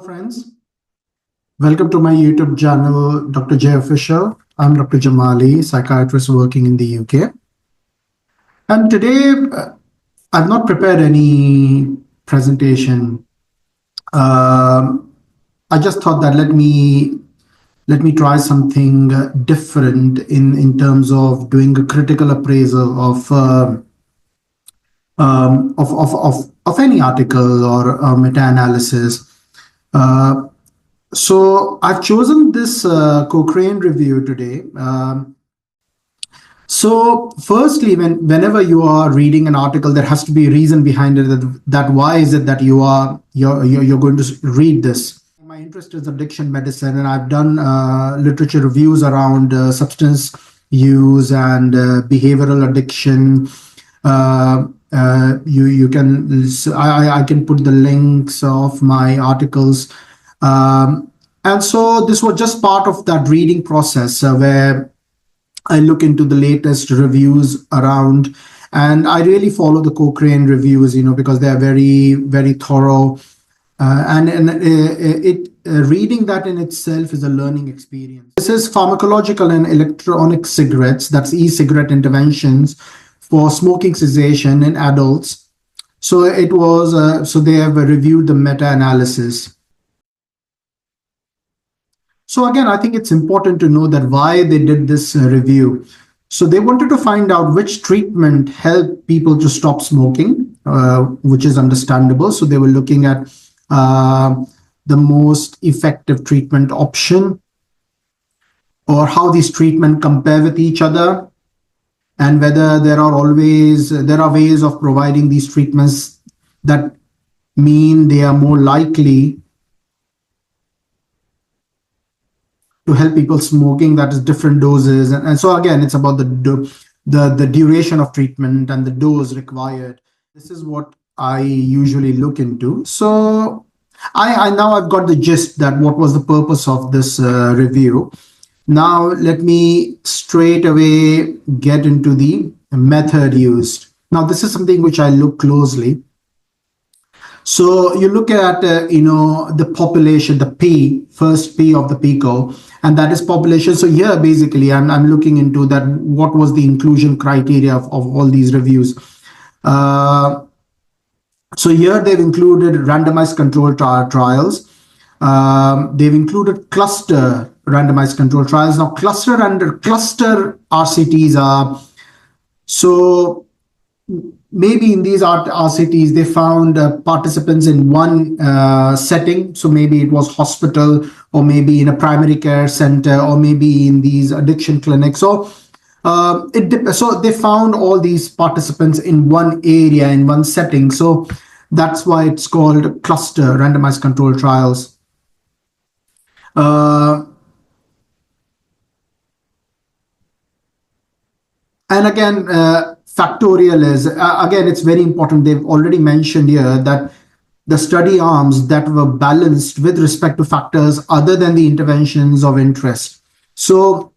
friends. Welcome to my YouTube channel, Dr. Jay Official. I'm Dr. Jamali, psychiatrist working in the UK. And today, I've not prepared any presentation. I just thought that let me try something different in terms of doing a critical appraisal of any article or meta-analysis. So I've chosen this Cochrane review today. So firstly, whenever you are reading an article, there has to be a reason behind it. That why is it that you're going to read this? My interest is addiction medicine, and I've done literature reviews around substance use and behavioral addiction. You can I can put the links of my articles. And so this was just part of that reading process where I look into the latest reviews around, and I really follow the Cochrane reviews, because they are very, very thorough. Reading that in itself is a learning experience. This is pharmacological and electronic cigarettes, that's e-cigarette interventions for smoking cessation in adults. So it was, so they have reviewed the meta-analysis. So again, I think it's important to know that why they did this review. So they wanted to find out which treatment helped people to stop smoking, which is understandable. So they were looking at the most effective treatment option, or how these treatments compare with each other, and whether there are ways of providing these treatments that mean they are more likely to help people smoking, that is different doses. And so again, it's about the duration of treatment and the dose required. This is what I usually look into. So I now I've got the gist that what was the purpose of this review. Now let me straight away get into the method used. Now this is something which I look closely. So you look at, the population, the P, first P of the PICO, and that is population. So here, basically, I'm looking into that. What was the inclusion criteria of all these reviews? So here they've included randomized control trials. They've included cluster randomized control trials. Now, cluster RCTs are, so maybe in these RCTs, they found participants in one setting. So maybe it was hospital, or maybe in a primary care center, or maybe in these addiction clinics. So so they found all these participants in one area, in one setting. So that's why it's called cluster randomized control trials. And again, factorial is, again, it's very important. They've already mentioned here that the study arms that were balanced with respect to factors other than the interventions of interest. So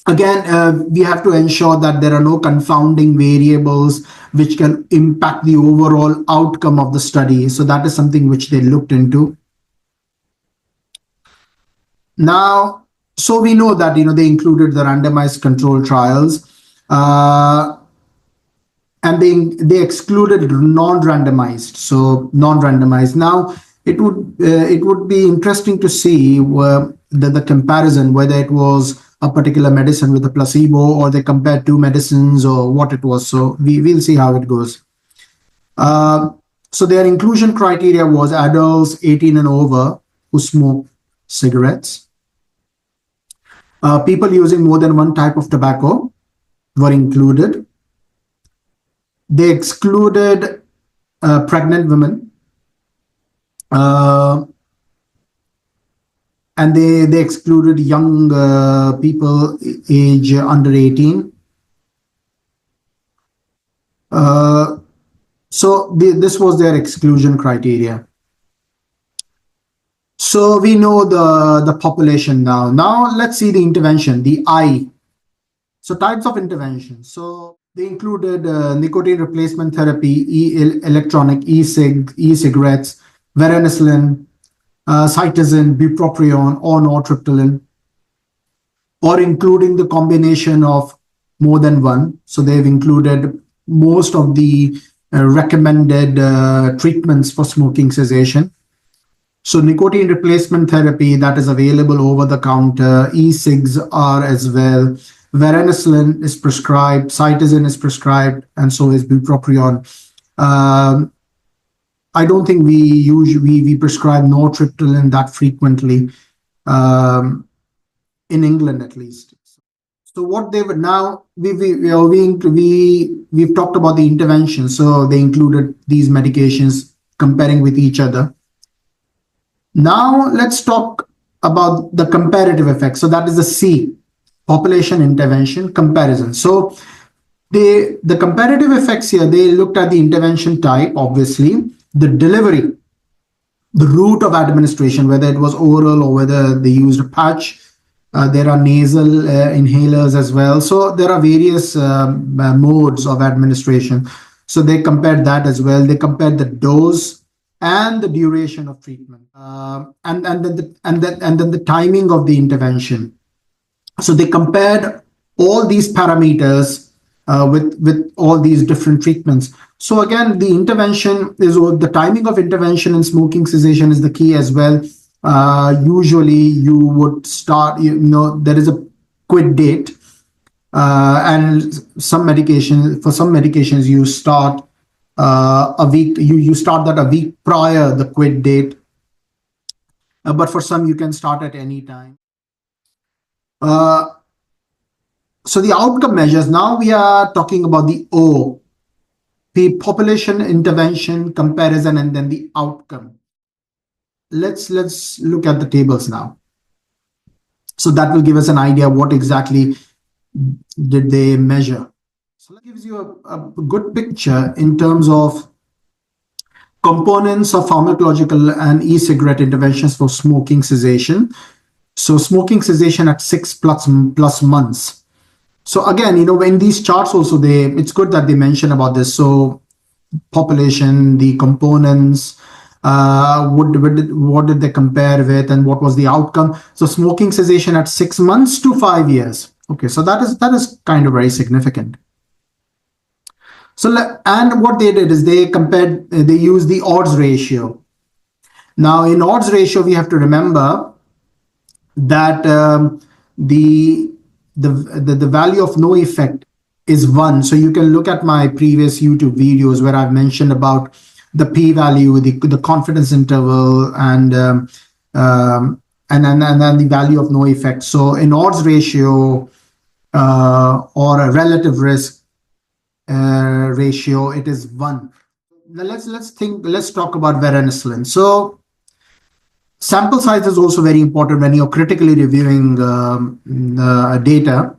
again, we have to ensure that there are no confounding variables which can impact the overall outcome of the study. So that is something which they looked into. Now, so we know that, they included the randomized control trials. And they excluded non-randomized. So non-randomized. Now it would be interesting to see the comparison, whether it was a particular medicine with a placebo, or they compared two medicines, or what it was. So we'll see how it goes. So their inclusion criteria was adults 18 and over who smoke cigarettes. People using more than one type of tobacco were included. They excluded pregnant women, and they excluded young people age under 18. So this was their exclusion criteria. So we know the population now. Now let's see the intervention, the I. So types of intervention. So they included nicotine replacement therapy, electronic, e-cigarettes, varenicline, cytizin, bupropion, or nortriptyline, or including the combination of more than one. So they've included most of the recommended treatments for smoking cessation. So nicotine replacement therapy that is available over the counter, e-cigs are as well. Varenicline is prescribed, cytizin is prescribed, and so is bupropion. I don't think we prescribe nortriptyline that frequently, in England at least. So what they would now we've talked about the intervention. So they included these medications comparing with each other. Now let's talk about the comparative effects. So that is the C, population intervention comparison. So the comparative effects here, they looked at the intervention type, obviously, the delivery, the route of administration, whether it was oral or whether they used a patch. There are nasal inhalers as well. So there are various modes of administration. So they compared that as well. They compared the dose and the duration of treatment, and then the timing of the intervention. So they compared all these parameters with all these different treatments. So again, the intervention is the timing of intervention in smoking cessation is the key as well. Usually you would start, there is a quit date, and for some medications you start a week, you start that a week prior the quit date, but for some you can start at any time. So the outcome measures, now we are talking about the O, the population intervention comparison, and then the outcome. Let's look at the tables now. So that will give us an idea what exactly did they measure. So that gives you a good picture in terms of components of pharmacological and e-cigarette interventions for smoking cessation. So smoking cessation at 6+ months. So again, in these charts also, it's good that they mention about this. So population, the components, what did they compare with, and what was the outcome? So smoking cessation at 6 months to 5 years. Okay, so that is kind of very significant. So, and what they did is they used the odds ratio. Now in odds ratio, we have to remember that the value of no effect is 1. So you can look at my previous YouTube videos where I've mentioned about the p-value, the confidence interval, and then the value of no effect. So in odds ratio or a relative risk ratio, it is 1. Now let's talk about varenicline. So sample size is also very important when you're critically reviewing data.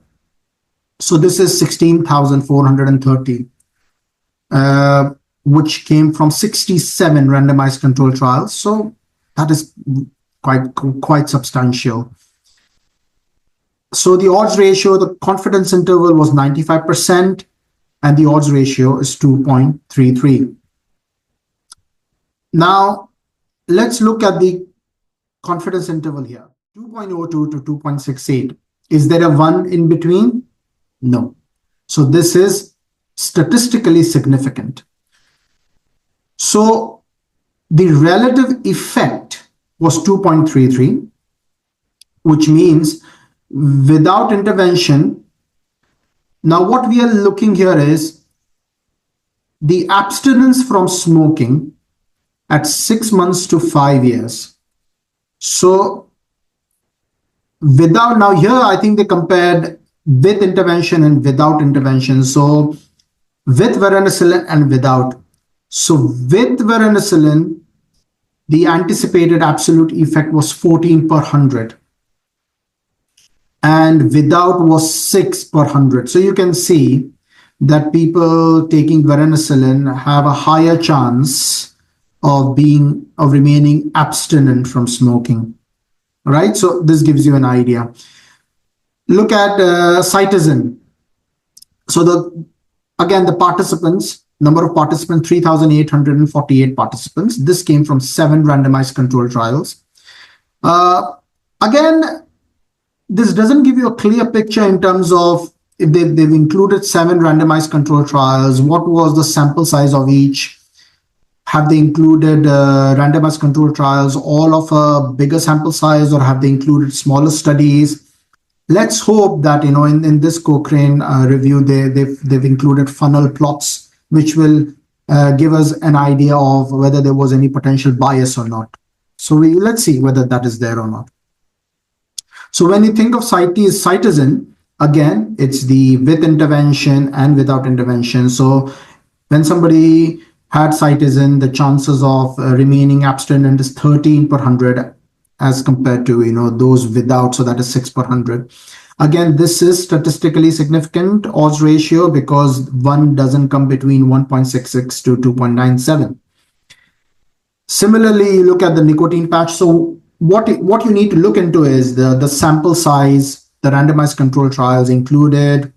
So this is 16,430, which came from 67 randomized control trials. So that is quite substantial. So the odds ratio, the confidence interval was 95%, and the odds ratio is 2.33. Now let's look at the confidence interval here, 2.02 to 2.68. Is there a 1 in between? No. So this is statistically significant. So the relative effect was 2.33, which means without intervention. Now what we are looking here is the abstinence from smoking at 6 months to 5 years. So now here I think they compared with intervention and without intervention. So with varenicline and without. So with varenicline, the anticipated absolute effect was 14 per 100. And without was 6 per 100. So you can see that people taking varenicline have a higher chance of remaining abstinent from smoking. Right? So this gives you an idea. Look at cytizin. So the participants, number of participants, 3,848 participants. This came from 7 randomized control trials. Uh, Again, this doesn't give you a clear picture in terms of if they've included 7 randomized control trials, what was the sample size of each? Have they included randomized control trials, all of a bigger sample size, or have they included smaller studies? Let's hope that in this Cochrane review they've included funnel plots, which will give us an idea of whether there was any potential bias or not. So let's see whether that is there or not. So when you think of citizen, again, it's the with intervention and without intervention. So when somebody had citizen, the chances of remaining abstinent is 13 per 100 as compared to those without. So that is 6 per 100. Again, this is statistically significant odds ratio because one doesn't come between 1.66 to 2.97. Similarly, you look at the nicotine patch. So what you need to look into is the sample size, the randomized control trials included,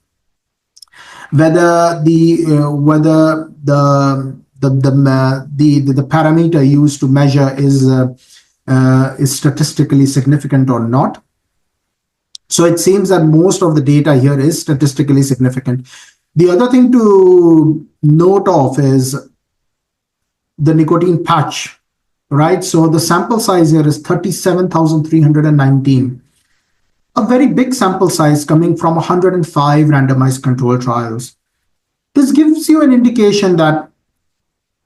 whether the parameter used to measure is statistically significant or not. So it seems that most of the data here is statistically significant. The other thing to note of is the nicotine patch, right? So the sample size here is 37,319, a very big sample size coming from 105 randomized control trials. This gives you an indication that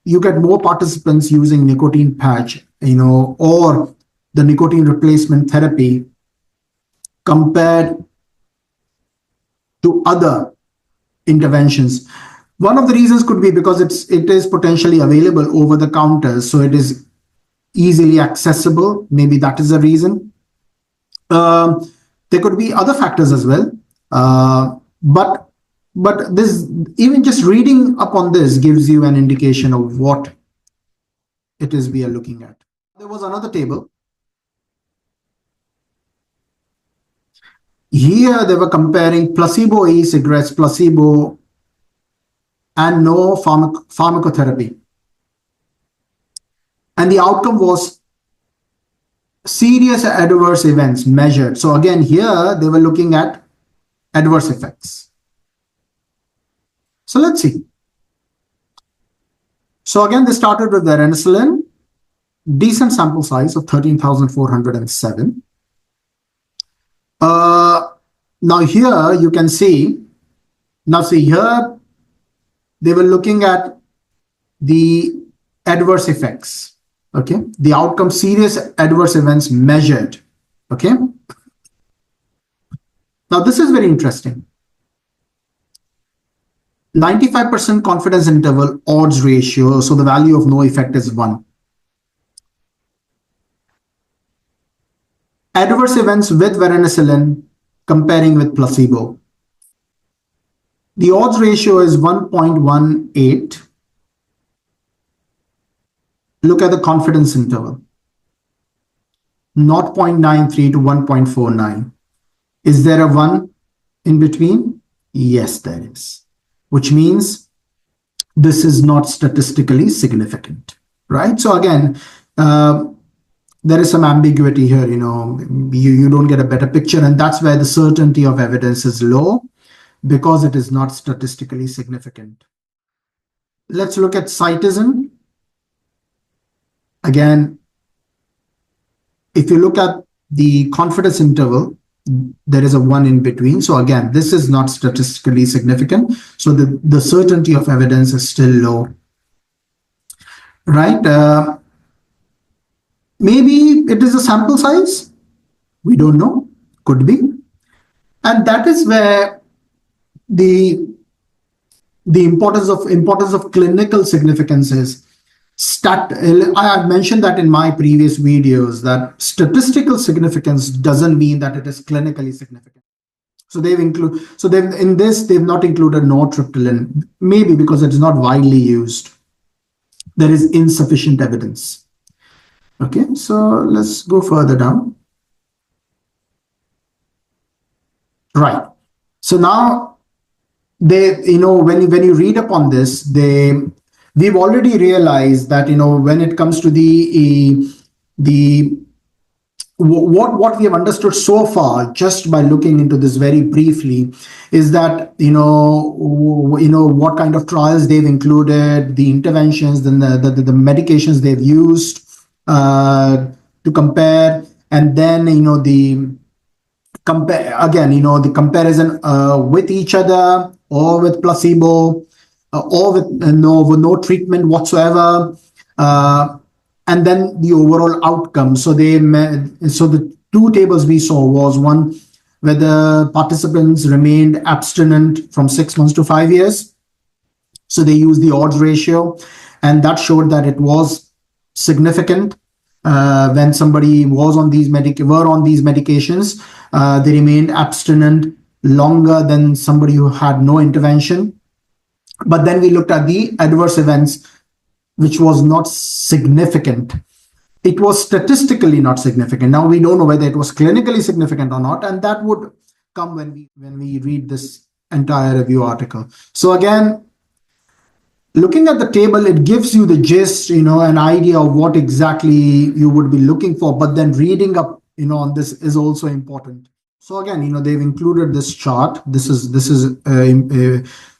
you get more participants using nicotine patch, or the nicotine replacement therapy compared to other interventions. One of the reasons could be because it is potentially available over the counter, so it is easily accessible. Maybe that is the reason. There could be other factors as well, but this, even just reading up on this gives you an indication of what it is we are looking at. There was another table. Here they were comparing placebo e-cigarettes, placebo, and no pharmacotherapy. And the outcome was serious adverse events measured. So again, here they were looking at adverse effects. So let's see. So again, they started with varenicline, decent sample size of 13,407. Now here you can see, here they were looking at the adverse effects. Okay, the outcome, serious adverse events measured. Okay, now this is very interesting. 95% confidence interval, odds ratio, so the value of no effect is 1. Adverse events with varenicline comparing with placebo. The odds ratio is 1.18. Look at the confidence interval, 0.93 to 1.49. Is there a 1 in between? Yes, there is, which means this is not statistically significant, right? So again, there is some ambiguity here. You don't get a better picture, and that's where the certainty of evidence is low, because it is not statistically significant. Let's look at citizen. Again, if you look at the confidence interval, there is a 1 in between. So again, this is not statistically significant. So the certainty of evidence is still low, right? Maybe it is a sample size. We don't know. Could be. And that is where the importance of clinical significance is. I have mentioned that in my previous videos, that statistical significance doesn't mean that it is clinically significant. So they've not included nortriptyline, maybe because it's not widely used. There is insufficient evidence. Okay, so let's go further down. Right. So now when you read upon this, we've already realized that when it comes to the what we have understood so far, just by looking into this very briefly, is that what kind of trials they've included, the interventions, then the medications they've used to compare, and then the compare again, the comparison with each other or with placebo, or with no treatment whatsoever, and then the overall outcome. So the two tables we saw was one whether participants remained abstinent from 6 months to 5 years. So they used the odds ratio, and that showed that it was significant. When somebody was on these medications, they remained abstinent longer than somebody who had no intervention. But then we looked at the adverse events, which was not significant. It was statistically not significant. Now we don't know whether it was clinically significant or not, and that would come when we read this entire review article. So again, looking at the table, it gives you the gist, an idea of what exactly you would be looking for. But then reading up, on this is also important. So again, they've included this chart. This is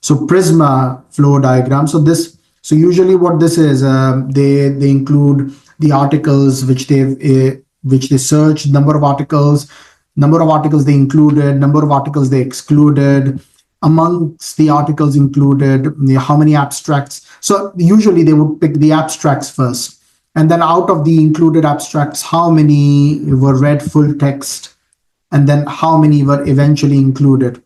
so Prisma flow diagram. So usually what this is, they include the articles which they searched, number of articles they included, number of articles they excluded. Amongst the articles included, how many abstracts. So usually they would pick the abstracts first, and then out of the included abstracts, how many were read full text, and then how many were eventually included.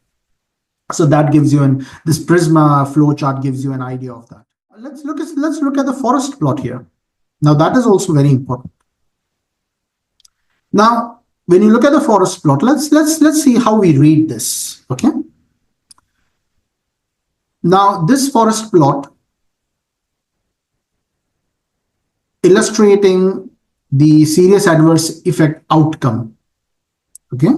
So that gives you this Prisma flow chart gives you an idea of that. Let's look at the forest plot here. Now that is also very important. Now, when you look at the forest plot, let's see how we read this. Okay. Now, this forest plot illustrating the serious adverse effect outcome. Okay.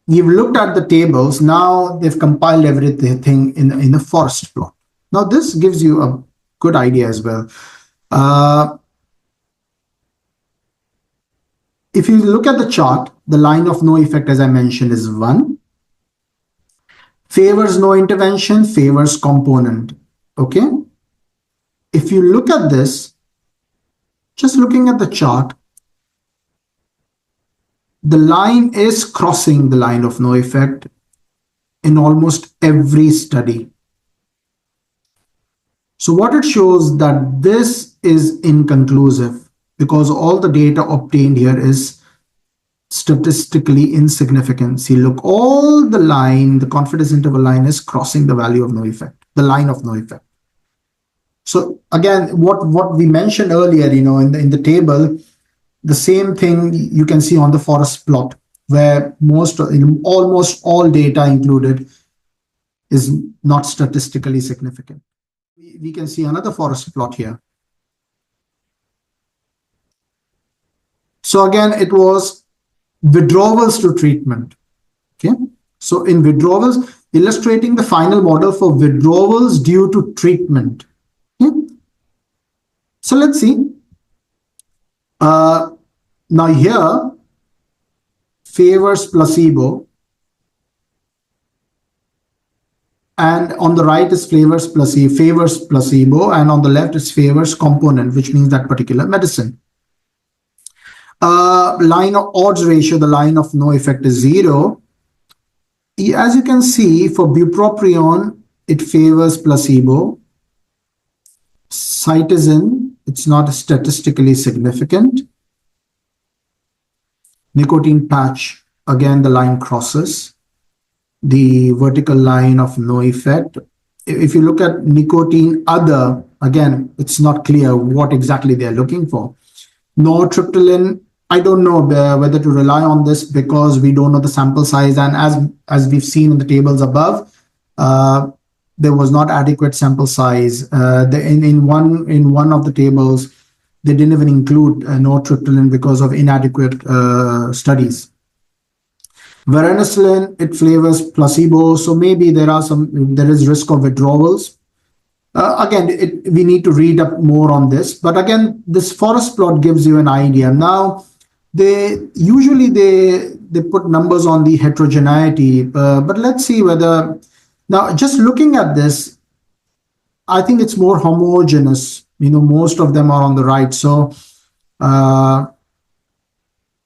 We've looked at the tables. Now they've compiled everything in a forest plot. Now this gives you a good idea as well. If you look at the chart, the line of no effect, as I mentioned, is 1. Favors no intervention, favors component. Okay. If you look at this, just looking at the chart, the line is crossing the line of no effect in almost every study. So what it shows that this is inconclusive, because all the data obtained here is statistically insignificant. See, look, all the line, the confidence interval line is crossing the value of no effect, the line of no effect. So again, what we mentioned earlier, in the table, the same thing you can see on the forest plot, where almost all data included is not statistically significant. We can see another forest plot here. So again, it was withdrawals to treatment. Okay. So in withdrawals, illustrating the final model for withdrawals due to treatment. Okay. So let's see. Now here, favors placebo, and on the right is favors placebo, and on the left is favors component, which means that particular medicine. Line of odds ratio, the line of no effect is 0. As you can see, for bupropion, it favors placebo. Cytizin, it's not statistically significant. Nicotine patch, again, the line crosses the vertical line of no effect. If you look at nicotine other, again, it's not clear what exactly they're looking for. Nortriptyline, I don't know whether to rely on this because we don't know the sample size, and as we've seen in the tables above, there was not adequate sample size. In one of the tables, they didn't even include nortriptyline because of inadequate studies. Varenicline, it favors placebo, so maybe there is risk of withdrawals. Again, we need to read up more on this, but again, this forest plot gives you an idea. Now, they put numbers on the heterogeneity, but let's see whether now just looking at this, I think it's more homogeneous. Most of them are on the right, so uh,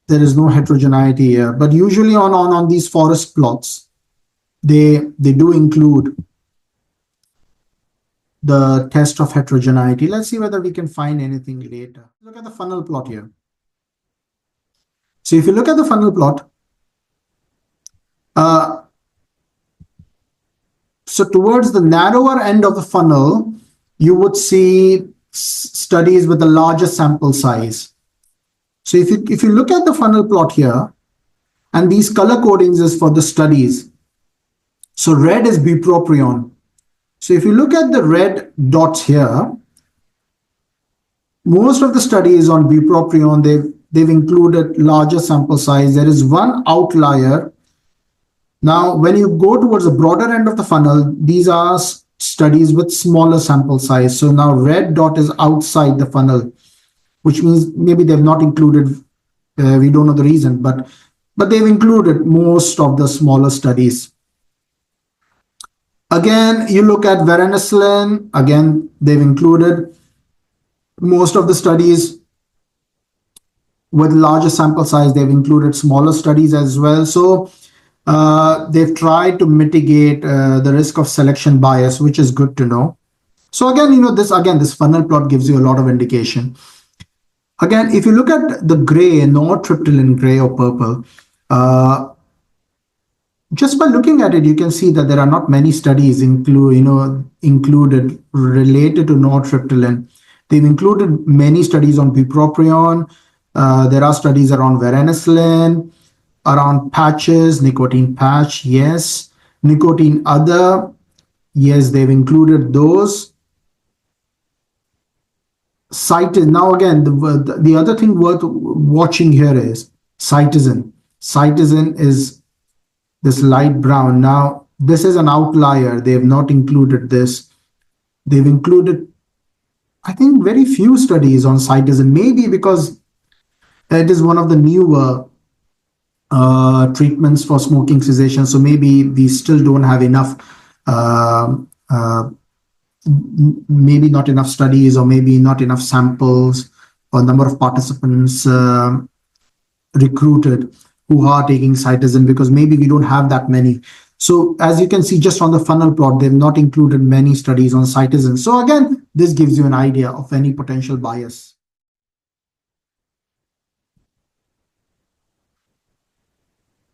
there is no heterogeneity here. But usually on these forest plots, they do include the test of heterogeneity. Let's see whether we can find anything later. Look at the funnel plot here. So if you look at the funnel plot, so towards the narrower end of the funnel, you would see studies with a larger sample size. So if you look at the funnel plot here, and these color codings is for the studies. So red is bupropion. So if you look at the red dots here, most of the studies on bupropion, they've included larger sample size. There is one outlier. Now, when you go towards the broader end of the funnel, these are studies with smaller sample size. So now red dot is outside the funnel, which means maybe they've not included, we don't know the reason, but they've included most of the smaller studies. Again, you look at varenicline, again, they've included most of the studies with larger sample size. They've included smaller studies as well. So they've tried to mitigate the risk of selection bias, which is good to know. So again, this funnel plot gives you a lot of indication. Again, if you look at the gray, nortriptyline gray or purple, just by looking at it, you can see that there are not many studies included related to nortriptyline. They've included many studies on bupropion. There are studies around varenicline, around patches, nicotine patch, yes. Nicotine other, yes, they've included those. Cytizin. Now again, the other thing worth watching here is cytizin. Cytizin is this light brown. Now, this is an outlier. They have not included this. They've included, I think, very few studies on cytizin, maybe because it is one of the newer treatments for smoking cessation. So maybe we still don't have enough, maybe not enough studies, or maybe not enough samples or number of participants recruited who are taking cytizin, because maybe we don't have that many. So as you can see, just on the funnel plot, they've not included many studies on cytizin. So again, this gives you an idea of any potential bias.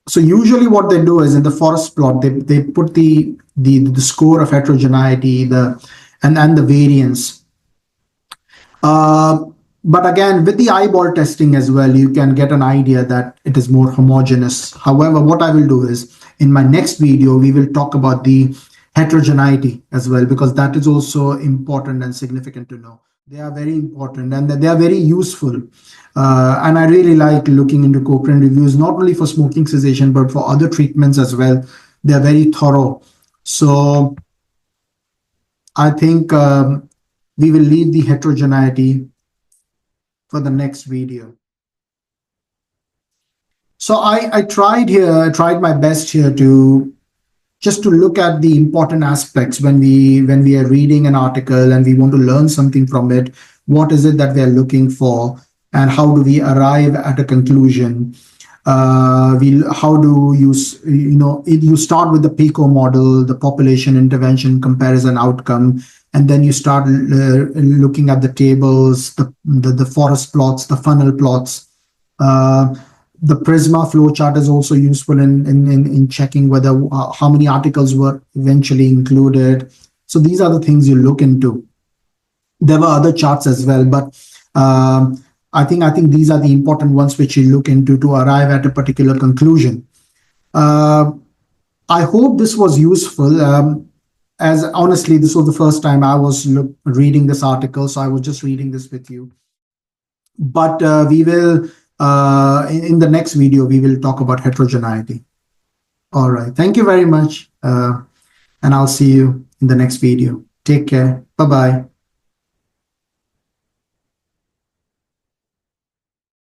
So usually what they do is in the forest plot, they put the score of heterogeneity, and the variance. But again, with the eyeball testing as well, you can get an idea that it is more homogeneous. However, what I will do is in my next video, we will talk about the heterogeneity as well, because that is also important and significant to know. They are very important and they are very useful. And I really like looking into Cochrane reviews, not only for smoking cessation, but for other treatments as well. They are very thorough. So I think we will leave the heterogeneity for the next video. So I tried my best here to just to look at the important aspects when we are reading an article and we want to learn something from it. What is it that we are looking for, and how do we arrive at a conclusion? How do you start with the PICO model, the population intervention comparison outcome, and then you start looking at the tables, the forest plots, the funnel plots. The Prisma flowchart is also useful in checking whether how many articles were eventually included. So these are the things you look into. There were other charts as well, but I think these are the important ones which you look into to arrive at a particular conclusion. I hope this was useful. As honestly, this was the first time I was reading this article, so I was just reading this with you. But we will, in the next video, we will talk about heterogeneity. All right. Thank you very much. And I'll see you in the next video. Take care. Bye. Bye bye.